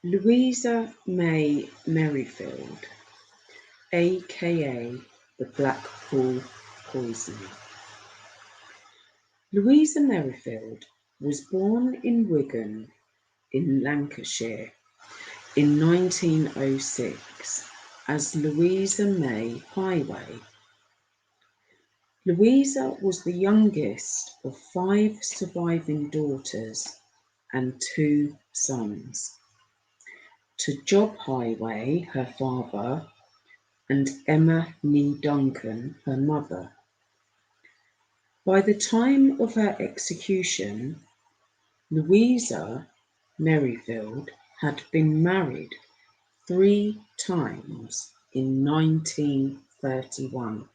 Louisa May Merrifield, aka the Blackpool poisoning. Louisa Merrifield was born in Wigan in Lancashire in 1906 as Louisa May Highway. Louisa was the youngest of 5 surviving daughters and 2 sons, to Job Highway, her father, and Emma Nee Duncan, her mother. By the time of her execution, Louisa Merrifield had been married 3 times in 1931.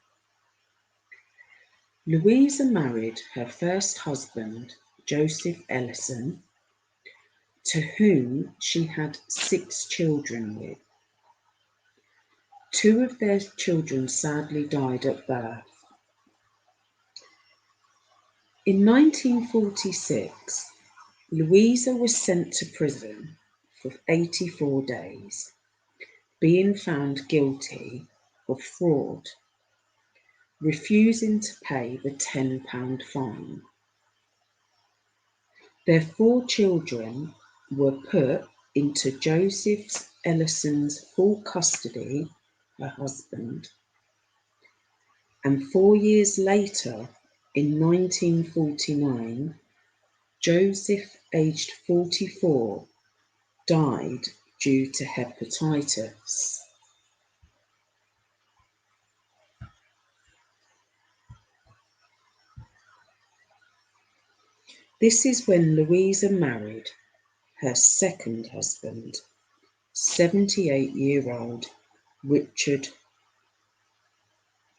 Louisa married her first husband, Joseph Ellison, to whom she had 6 children with. 2 of their children sadly died at birth. In 1946, Louisa was sent to prison for 84 days, being found guilty of fraud, refusing to pay the £10 fine. Their 4 children were put into Joseph Ellison's full custody, her husband, and 4 years later, in 1949, Joseph, aged 44, died due to hepatitis. This is when Louisa married her second husband, 78-year-old Richard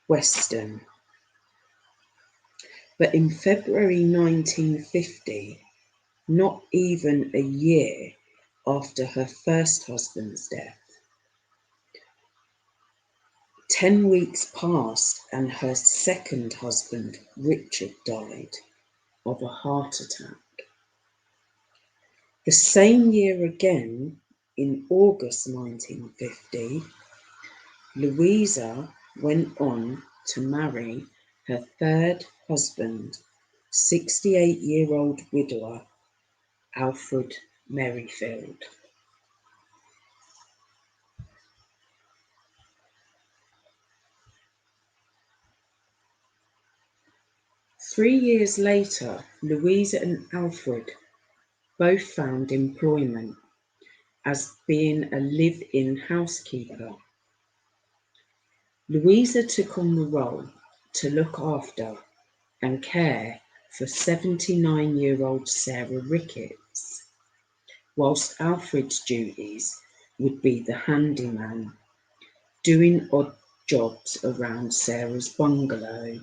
Weston. But in February 1950, not even a year after her first husband's death, 10 weeks passed and her second husband, Richard, died of a heart attack. The same year again, in August 1950, Louisa went on to marry her third husband, 68-year-old widower, Alfred Merrifield. Three years later, Louisa and Alfred both found employment as being a live-in housekeeper. Louisa took on the role to look after and care for 79-year-old Sarah Ricketts, whilst Alfred's duties would be the handyman, doing odd jobs around Sarah's bungalow.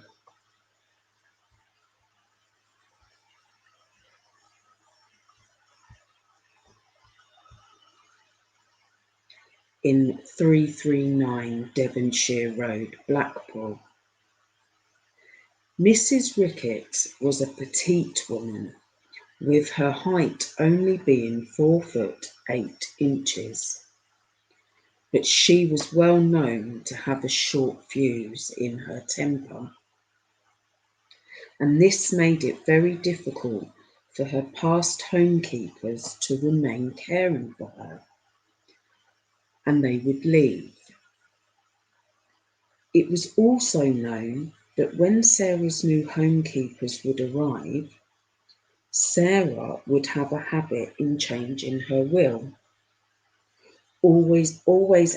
In 339 Devonshire Road, Blackpool. Mrs. Ricketts was a petite woman, with her height only being 4 foot 8 inches. But she was well known to have a short fuse in her temper, and this made it very difficult for her past homekeepers to remain caring for her, and they would leave. It was also known that when Sarah's new homekeepers would arrive, Sarah would have a habit in changing her will, always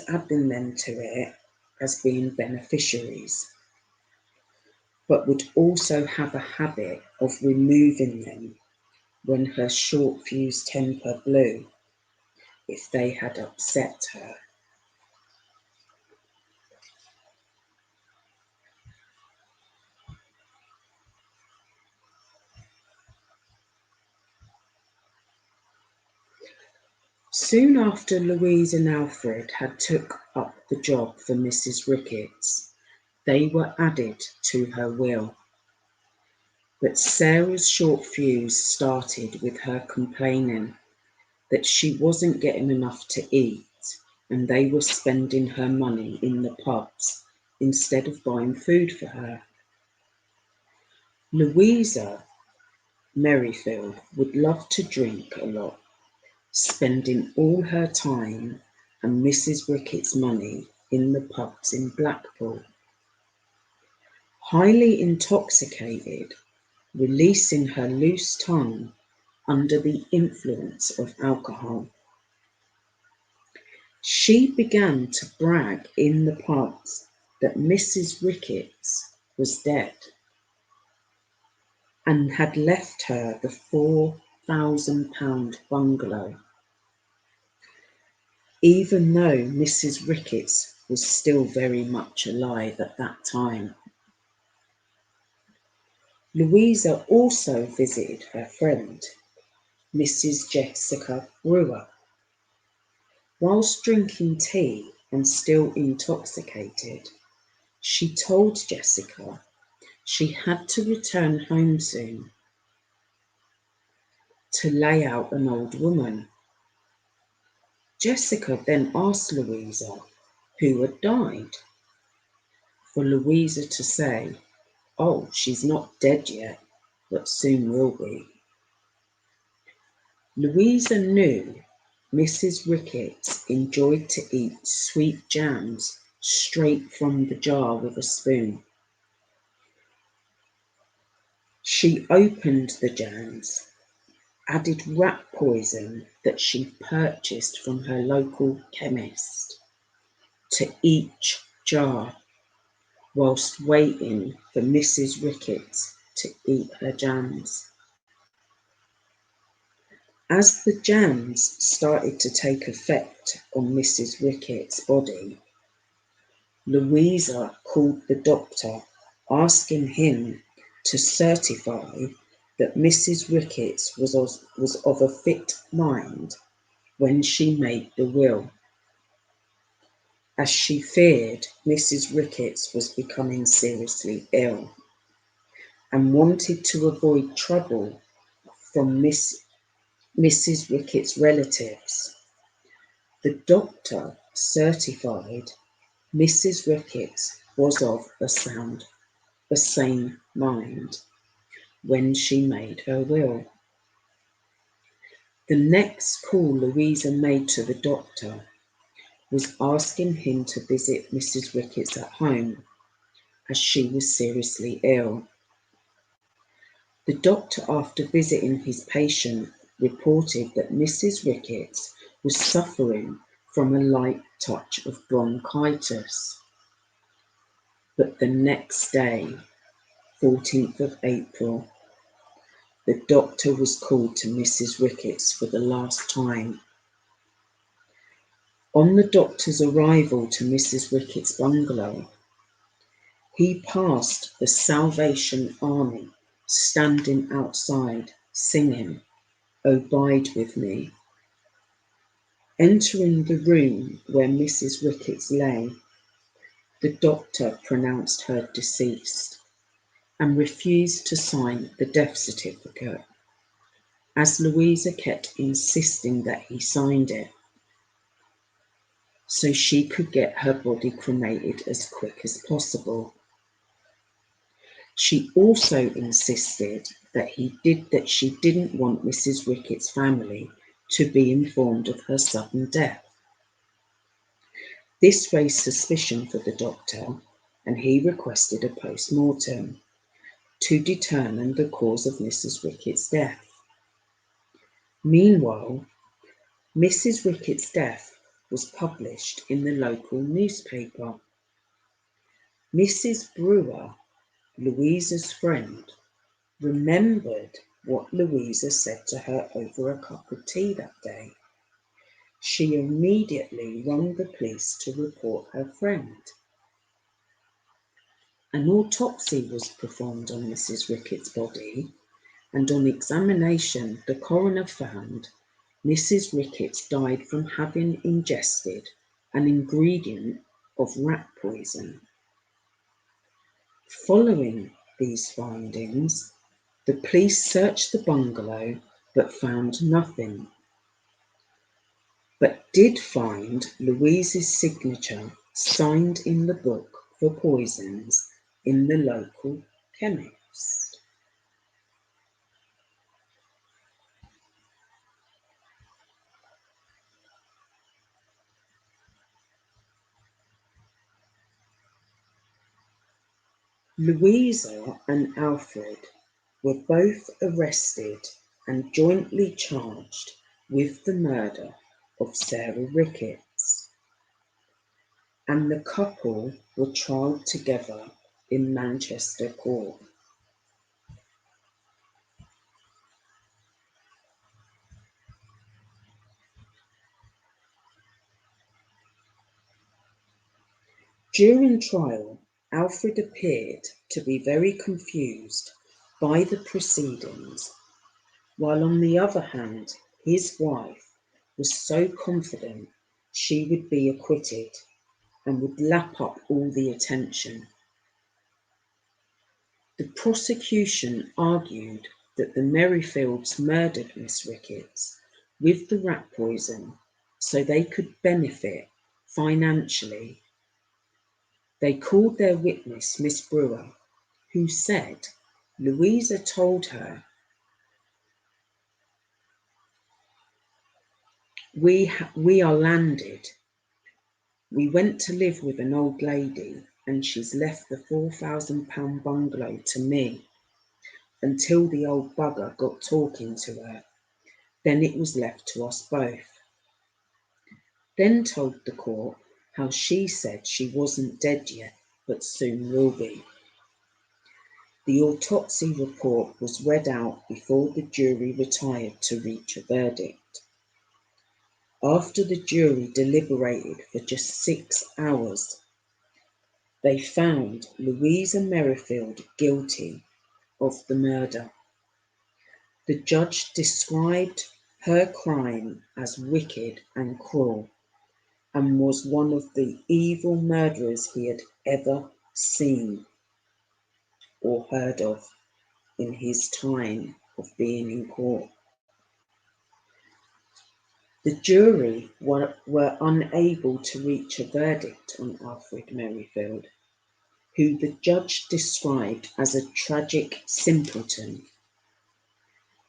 adding them to it as being beneficiaries, but would also have a habit of removing them when her short fuse temper blew, if they had upset her. Soon after Louise and Alfred had took up the job for Mrs. Ricketts, they were added to her will. But Sarah's short fuse started with her complaining that she wasn't getting enough to eat and they were spending her money in the pubs instead of buying food for her. Louisa Merrifield would love to drink a lot, spending all her time and Mrs. Ricketts' money in the pubs in Blackpool. Highly intoxicated, releasing her loose tongue under the influence of alcohol, she began to brag in the pubs that Mrs. Ricketts was dead and had left her the £4,000 bungalow, even though Mrs. Ricketts was still very much alive at that time. Louisa also visited her friend, Mrs. Jessica Brewer. Whilst drinking tea and still intoxicated, she told Jessica she had to return home soon to lay out an old woman. Jessica then asked Louisa who had died, for Louisa to say, "Oh, she's not dead yet, but soon will be." Louisa knew Mrs. Ricketts enjoyed to eat sweet jams straight from the jar with a spoon. She opened the jams, added rat poison that she purchased from her local chemist to each jar, whilst waiting for Mrs. Ricketts to eat her jams. As the jams started to take effect on Mrs. Ricketts' body, Louisa called the doctor, asking him to certify that Mrs. Ricketts was of a fit mind when she made the will, as she feared Mrs. Ricketts was becoming seriously ill and wanted to avoid trouble from Mrs. Ricketts' relatives. The doctor certified Mrs. Ricketts was of a sane mind when she made her will. The next call Louisa made to the doctor was asking him to visit Mrs. Ricketts at home, as she was seriously ill. The doctor, after visiting his patient, reported that Mrs. Ricketts was suffering from a light touch of bronchitis. But the next day, 14th of April, the doctor was called to Mrs. Ricketts for the last time. On the doctor's arrival to Mrs. Ricketts' bungalow, he passed the Salvation Army standing outside singing, "Oh, bide with me." Entering the room where Mrs. Ricketts lay, the doctor pronounced her deceased and refused to sign the death certificate, as Louisa kept insisting that he signed it, so she could get her body cremated as quick as possible. She also insisted that she didn't want Mrs. Ricketts' family to be informed of her sudden death. This raised suspicion for the doctor, and he requested a post-mortem to determine the cause of Mrs. Ricketts' death. Meanwhile, Mrs. Ricketts' death was published in the local newspaper. Mrs. Brewer, Louisa's friend, remembered what Louisa said to her over a cup of tea that day. She immediately rang the police to report her friend. An autopsy was performed on Mrs. Ricketts' body, and on examination, the coroner found Mrs. Ricketts died from having ingested an ingredient of rat poison. Following these findings, the police searched the bungalow but found nothing. but did find Louisa's signature signed in the book for poisons in the local chemist. Louisa and Alfred were both arrested and jointly charged with the murder of Sarah Ricketts, and the couple were tried together in Manchester court. During trial, Alfred appeared to be very confused by the proceedings, while on the other hand, his wife was so confident she would be acquitted and would lap up all the attention. The prosecution argued that the Merrifields murdered Miss Ricketts with the rat poison so they could benefit financially. They called their witness, Miss Brewer, who said Louisa told her, we are landed. We went to live with an old lady and she's left the £4,000 bungalow to me until the old bugger got talking to her. Then it was left to us both. Then told the court how she said she wasn't dead yet, but soon will be. The autopsy report was read out before the jury retired to reach a verdict. After the jury deliberated for just 6 hours, they found Louisa Merrifield guilty of the murder. The judge described her crime as wicked and cruel and was one of the evil murderers he had ever seen or heard of in his time of being in court. The jury were unable to reach a verdict on Alfred Merrifield, who the judge described as a tragic simpleton.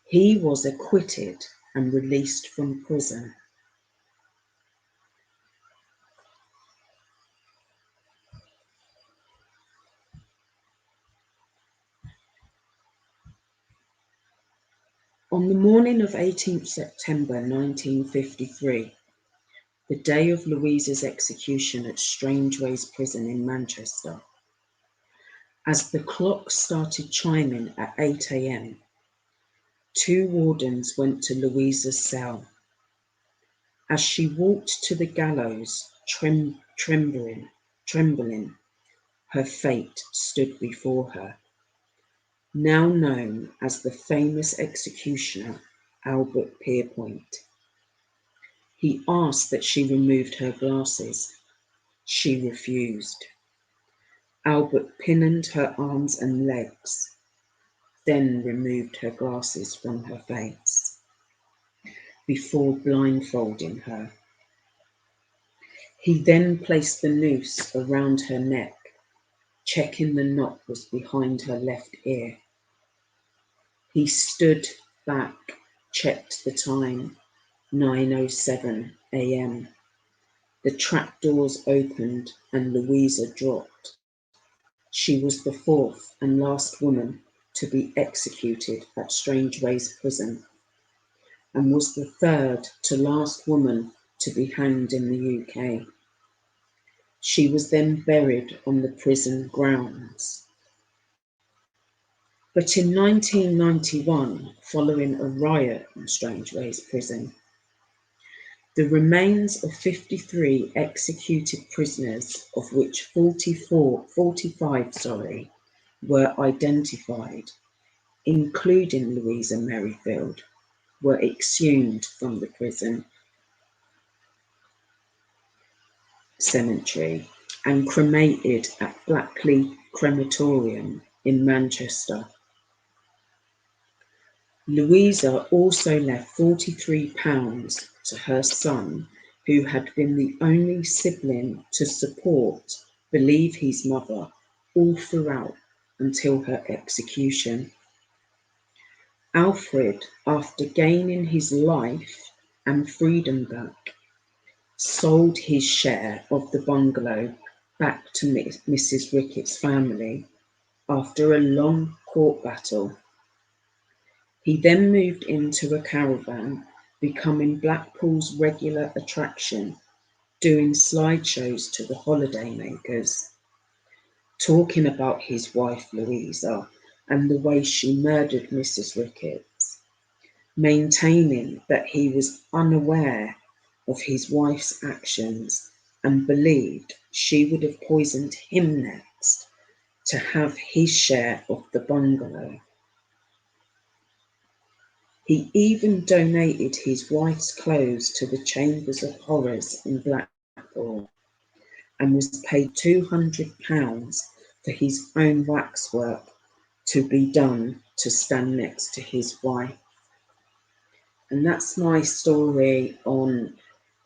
He was acquitted and released from prison. On the morning of 18th September 1953, the day of Louisa's execution at Strangeways Prison in Manchester, as the clock started chiming at 8 a.m, 2 wardens went to Louisa's cell. As she walked to the gallows, trembling, her fate stood before her. Now known as the famous executioner Albert Pierpoint. He asked that she removed her glasses. She refused. Albert pinioned her arms and legs, then removed her glasses from her face, before blindfolding her. He then placed the noose around her neck, checking the knot was behind her left ear. He stood back, checked the time, 9:07 a.m. The trapdoors opened and Louisa dropped. She was the 4th and last woman to be executed at Strangeways Prison and was the 3rd to last woman to be hanged in the UK. She was then buried on the prison grounds. But in 1991, following a riot in Strangeways Prison, the remains of 53 executed prisoners, of which 45 were identified, including Louisa Merrifield, were exhumed from the prison cemetery and cremated at Blackpool Crematorium in Manchester. Louisa also left £43 to her son who had been the only sibling to support, believe his mother all throughout until her execution. Alfred, after gaining his life and freedom back, sold his share of the bungalow back to Mrs. Ricketts' family after a long court battle. He then moved into a caravan, becoming Blackpool's regular attraction, doing slideshows to the holidaymakers, talking about his wife Louisa and the way she murdered Mrs. Ricketts, maintaining that he was unaware of his wife's actions and believed she would have poisoned him next to have his share of the bungalow. He even donated his wife's clothes to the Chambers of Horrors in Blackpool and was paid £200 for his own waxwork to be done to stand next to his wife. And that's my story on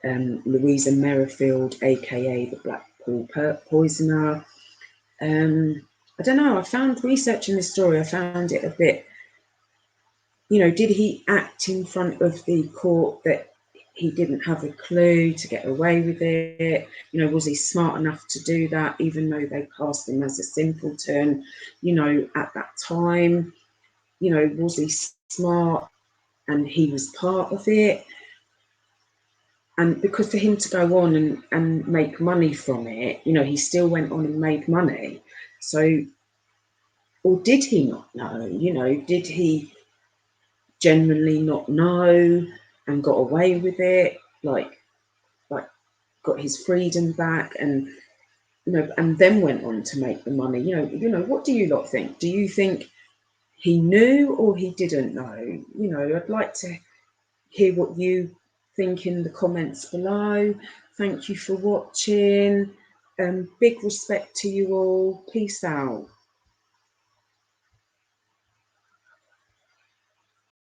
Louisa Merrifield, aka the Blackpool poisoner. I don't know, I found researching this story, I found it a bit, did he act in front of the court that he didn't have a clue to get away with it? Was he smart enough to do that, even though they cast him as a simpleton, at that time? Was he smart and he was part of it? And because for him to go on and make money from it, he still went on and made money. So, or did he not know? Did he genuinely not know and got away with it, like got his freedom back, and and then went on to make the money? What do you lot think? Do you think he knew or he didn't know? I'd like to hear what you think in the comments below. Thank you for watching. Big respect to you all. Peace out.